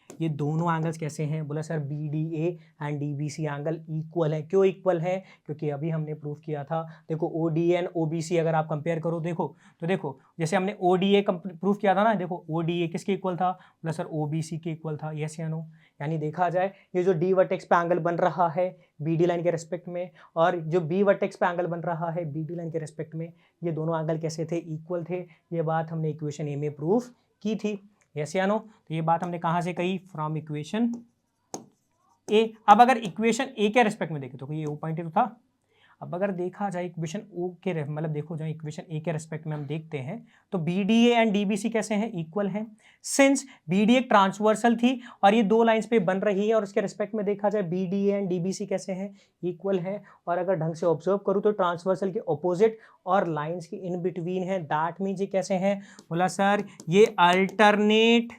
ये दोनों एंगल्स कैसे हैं, बोला sir B D A and D B C angle equal है। क्यों इक्वल है, क्योंकि अभी हमने प्रूव किया था, देखो O D N O B C अगर आप कंपेयर करो देखो तो देखो जैसे हमने ओ डी ए प्रूव किया था ना, देखो ओ डी ए किसके इक्वल था, बोला सर ओ बी सी के इक्वल था, यस या नो। यानी देखा जाए ये जो डी वर्टेक्स पे एंगल बन रहा है बी डी लाइन के रेस्पेक्ट में, और जो बी वर्टेक्स पे एंगल बन रहा है बी डी लाइन के रेस्पेक्ट में, ये दोनों एंगल कैसे थे, इक्वल थे। ये बात हमने इक्वेशन ए में प्रूव की थी, यस या नो। तो ये बात हमने कहाँ से कही, फ्रॉम इक्वेशन ए। अब अगर इक्वेशन ए के रेस्पेक्ट में देखें तो ये ओ पॉइंट तो था। अब अगर देखा जाए इक्वेशन ओ के मतलब देखो जो इक्वेशन ए के रेस्पेक्ट में हम देखते हैं तो B D A and D B C कैसे हैं, इक्वल हैं। सिंस बी डी एक ट्रांसवर्सल थी और ये 2 लाइंस पे बन रही है, और इसके रेस्पेक्ट में देखा जाए B D A and D B C कैसे हैं, इक्वल है। और अगर ढंग से ऑब्जर्व करूँ तो ट्रांसवर्सल के ऑपोजिट और लाइंस की इन बिटवीन है। दैट मीन्स ये कैसे हैं, बोला सर ये अल्टरनेट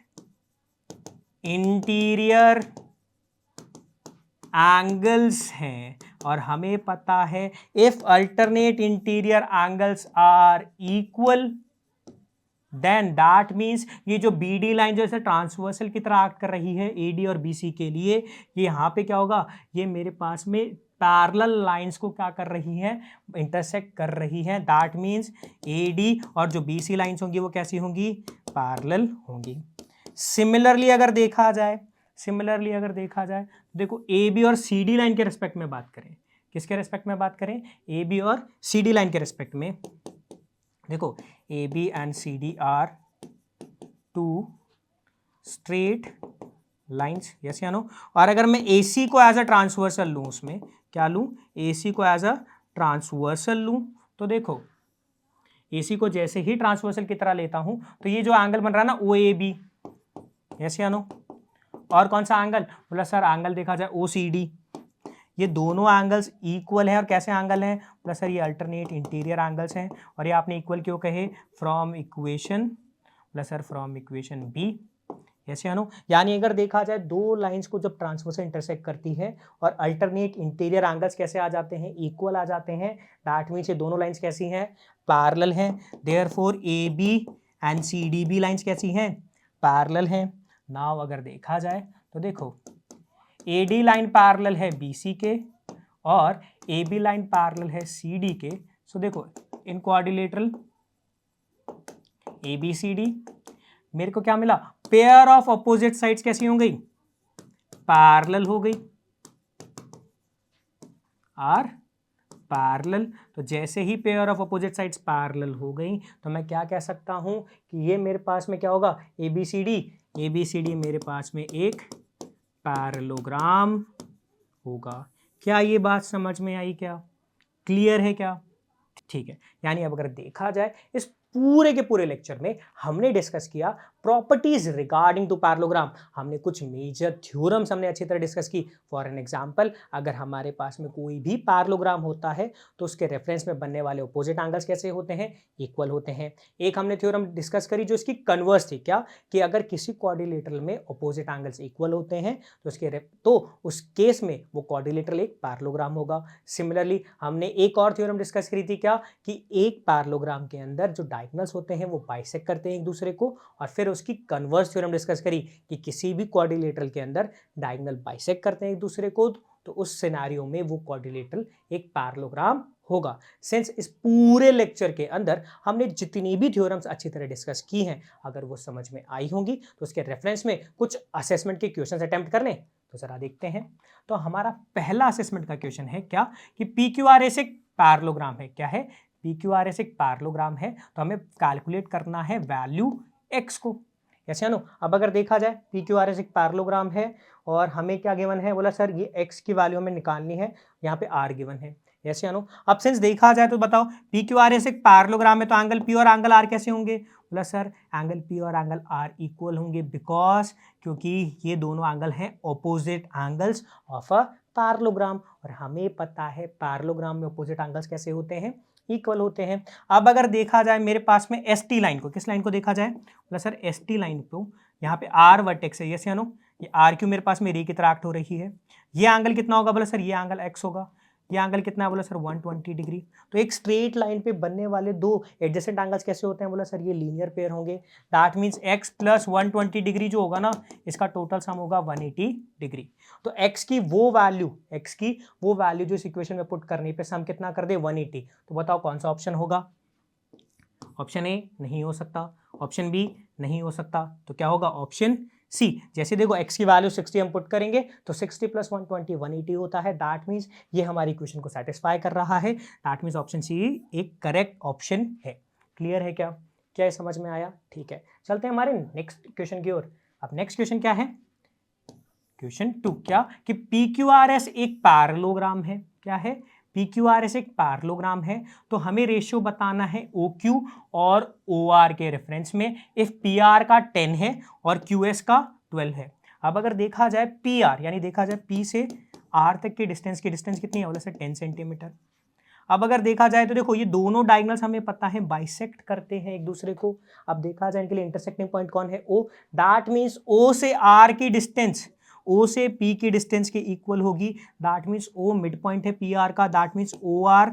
इंटीरियर एंगल्स हैं। और हमें पता है if alternate interior angles are equal then that means ये जो बी डी लाइन जैसे ट्रांसवर्सल की तरह एक्ट कर रही है ए डी और बी सी के लिए, ये यहाँ पे क्या होगा, ये मेरे पास में पैरेलल लाइंस को क्या कर रही हैं, इंटरसेक्ट कर रही हैं। दैट मीन्स ए डी और जो बी सी लाइंस होंगी वो कैसी होंगी, पैरेलल होंगी। सिमिलरली अगर देखा जाए तो देखो ए बी और सी डी लाइन के रेस्पेक्ट में बात करें, किसके रेस्पेक्ट में बात करें, ए बी और सी डी लाइन के रेस्पेक्ट में, देखो A B and C D are 2 straight lines, yes या नो। और अगर मैं ए सी को एज अ ट्रांसवर्सल लूँ, उसमें क्या लूँ, ए सी को एज अ ट्रांसवर्सल लूँ, तो देखो ए सी को जैसे ही ट्रांसवर्सल की तरह लेता हूँ तो ये जो एंगल बन रहा है ना ओ ए बी, यस या नो। और कौन सा एंगल, बोला सर एंगल देखा जाए ओ सी डी। ये दोनों एंगल्स इक्वल हैं। और कैसे एंगल हैं, बोला सर ये अल्टरनेट इंटीरियर एंगल्स हैं। और ये आपने इक्वल क्यों कहे, फ्रॉम इक्वेशन, बोला sir from equation B, yes या नो। यानी अगर देखा जाए 2 लाइंस को जब ट्रांसवर्सल इंटरसेक्ट करती है और अल्टरनेट इंटीरियर एंगल्स कैसे आ जाते हैं, इक्वल आ जाते हैं। दैट मीन्स ये दोनों लाइंस कैसी हैं, पैरेलल हैं। Therefore A B and C D B lines कैसी हैं, पैरेलल हैं। नाउ अगर देखा जाए तो देखो ए डी लाइन पैरेलल है बी सी के और ए बी लाइन पैरेलल है सी डी के। सो देखो in quadrilateral A B C D मेरे को क्या मिला, पेयर ऑफ अपोजिट साइड्स कैसी हो गई, पैरेलल हो गई, आर पैरेलल। तो जैसे ही pair of opposite sides parallel हो गई तो मैं क्या कह सकता हूं कि ये मेरे पास में क्या होगा, ए बी सी डी मेरे पास में एक पैरेललोग्राम होगा। क्या ये बात समझ में आई क्या, क्लियर है क्या? ठीक है, यानी अब अगर देखा जाए इस पूरे के पूरे लेक्चर में हमने डिस्कस किया प्रॉपर्टीज रिगार्डिंग टू पैरेललोग्राम। हमने कुछ मेजर थ्योरम्स हमने अच्छी तरह डिस्कस की। फॉर एन एग्जांपल, अगर हमारे पास में कोई भी पैरेललोग्राम होता है तो उसके रेफरेंस में बनने वाले अपोजिट एंगल्स कैसे होते हैं? इक्वल होते हैं। एक हमने थ्योरम डिस्कस करी जो इसकी कन्वर्स थी, क्या कि अगर किसी क्वाड्रिलेटरल में अपोजिट एंगल्स इक्वल होते हैं तो उस केस में वो क्वाड्रिलेटरल एक पैरेललोग्राम होगा। सिमिलरली हमने एक और थ्योरम डिस्कस करी थी, क्या कि एक पैरेललोग्राम के अंदर जो डायगोनल्स होते हैं वो बाइसेक्ट करते हैं एक दूसरे को, और फिर उसकी कन्वर्स थ्योरम डिस्कस करी कि किसी भी क्वाड्रिलेटरल के अंदर डायगोनल बाइसेक्ट करते हैं एक दूसरे को, तो उस सिनेरियो में वो क्वाड्रिलेटरल एक पैरेललोग्राम होगा। सिंस इस पूरे लेक्चर के अंदर हमने जितनी भी थ्योरम्स अच्छी तरह डिस्कस की हैं, अगर वो समझ में आई होंगी तो उसके रेफरेंस में कुछ असेसमेंट के क्वेश्चंस अटेम्प्ट कर लें। तो जरा देखते हैं। तो हमारा पहला असेसमेंट का क्वेश्चन है क्या कि PQRS एक पैरेललोग्राम है। क्या है? PQRS एक पैरेललोग्राम है, तो हमें कैलकुलेट करना है वैल्यू x को। ऐसे नो, अब अगर देखा जाए PQRS एक पैरेललोग्राम है और हमें क्या गिवन है? बोला सर ये x की वैल्यू हमें निकालनी है, यहाँ पे r गिवन है। ऐसे नो, अब सिंस देखा जाए तो बताओ PQRS एक पैरेललोग्राम है तो एंगल P और एंगल R कैसे होंगे? बोला सर एंगल P और एंगल R इक्वल होंगे, बिकॉज क्योंकि ये दोनों एंगल हैं opposite angles of a parallelogram, और हमें पता है पैरेललोग्राम में ऑपोजिट एंगल्स कैसे होते हैं? इक्वल होते हैं। अब अगर देखा जाए मेरे पास में ST लाइन को, किस लाइन को देखा जाए? बोला सर ST लाइन को, यहाँ पे R वर्टेक्स है, यस या नो? ये RQ मेरे पास में रे की तरह एक्ट हो रही है। ये एंगल कितना होगा? बोला सर ये एंगल x होगा। ये एंगल कितना है? बोला सर 120 डिग्री। तो एक स्ट्रेट लाइन पे बनने वाले दो एडजेसेंट एंगल्स कैसे होते हैं? बोला सर ये लीनियर पेयर होंगे। That means x plus 120 degree जो होगा ना, इसका टोटल सम होगा 180 डिग्री। तो x की वो वैल्यू जो इस इक्वेशन में पुट करने पे सम कितना कर दे? 180। तो बताओ कौन सा ऑप्शन होगा? ऑप्शन ए नहीं हो सकता, ऑप्शन बी नहीं हो सकता, तो क्या होगा? Option C. जैसे देखो x की वैल्यू 60 हम पुट करेंगे तो 60 प्लस 120 180 होता है। दैट मीन्स ये हमारी इक्वेशन को सेटिस्फाई कर रहा है। दैट मीन्स ऑप्शन सी एक करेक्ट ऑप्शन है। क्लियर है क्या? क्या ये समझ में आया? ठीक है, चलते हैं हमारे नेक्स्ट क्वेश्चन की ओर। अब नेक्स्ट क्वेश्चन क्या है? क्वेश्चन 2, क्या कि PQRS एक पैरेललोग्राम है। क्या है? PQRS एक पैरेललोग्राम है, तो हमें रेशियो बताना है OQ और OR के रेफरेंस में। इफ PR का 10 है और QS का 12 है। अब अगर देखा जाए PR यानी देखा जाए P से R तक की डिस्टेंस कितनी है? बोला सर 10 सेंटीमीटर। अब अगर देखा जाए तो देखो ये दोनों डायगोनल्स हमें पता है बाइसेक्ट करते हैं एक दूसरे को। अब देखा जाए इनके लिए इंटरसेक्टिंग पॉइंट कौन है? O। दैट मीन्स O से R की डिस्टेंस O से P की डिस्टेंस के इक्वल होगी। That means O mid point है PR का। दैट मीन्स OR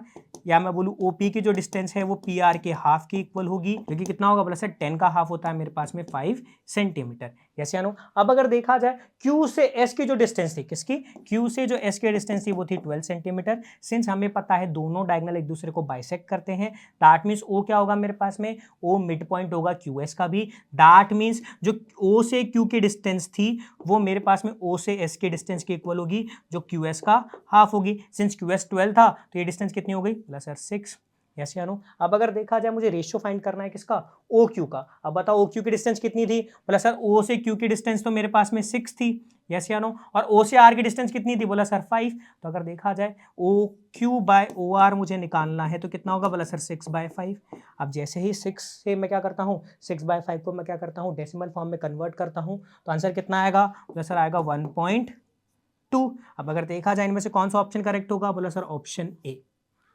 या मैं बोलूँ OP की जो डिस्टेंस है वो PR के हाफ के इक्वल होगी, जो कि कितना होगा? बोला सर 10 का हाफ होता है मेरे पास में 5 सेंटीमीटर। यस या नो? अब अगर देखा जाए Q से S की जो डिस्टेंस थी, किसकी? Q से जो S की डिस्टेंस थी वो थी 12 सेंटीमीटर। सिंस हमें पता है दोनों डायगोनल एक दूसरे को बाइसेक्ट करते हैं, दैट मीन्स O क्या होगा मेरे पास में? O मिड पॉइंट होगा QS का भी। दैट मीन्स जो O से Q की डिस्टेंस थी वो मेरे पास में O से S के डिस्टेंस की इक्वल होगी, जो QS का हाफ होगी। सिंस QS 12 था तो ये डिस्टेंस कितनी हो गई? बोला सर 6। यस या नो? अब अगर देखा जाए मुझे रेशियो फाइंड करना है किसका? OQ का। अब बताओ OQ की डिस्टेंस कितनी थी? बोला सर O से Q की डिस्टेंस तो मेरे पास में 6 थी। यस या नो? और O से R की डिस्टेंस कितनी थी? बोला सर 5। तो अगर देखा जाए OQ बाय OR मुझे निकालना है तो कितना होगा? बोला सर 6/5। अब जैसे ही 6 से मैं क्या करता हूँ, 6/5 को मैं क्या करता हूँ, डेसिमल फॉर्म में कन्वर्ट करता हूँ, तो आंसर कितना आएगा? बोला सर आएगा 1.2। अब अगर देखा जाए इनमें से कौन सा ऑप्शन करेक्ट होगा? बोला सर ऑप्शन ए।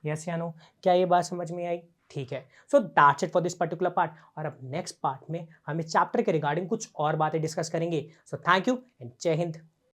यस या नो? क्या ये बात समझ में आई? ठीक है, so that's it for this particular part. और अब नेक्स्ट पार्ट में हम इस चैप्टर के रिगार्डिंग कुछ और बातें डिस्कस करेंगे। सो थैंक यू एंड जय हिंद।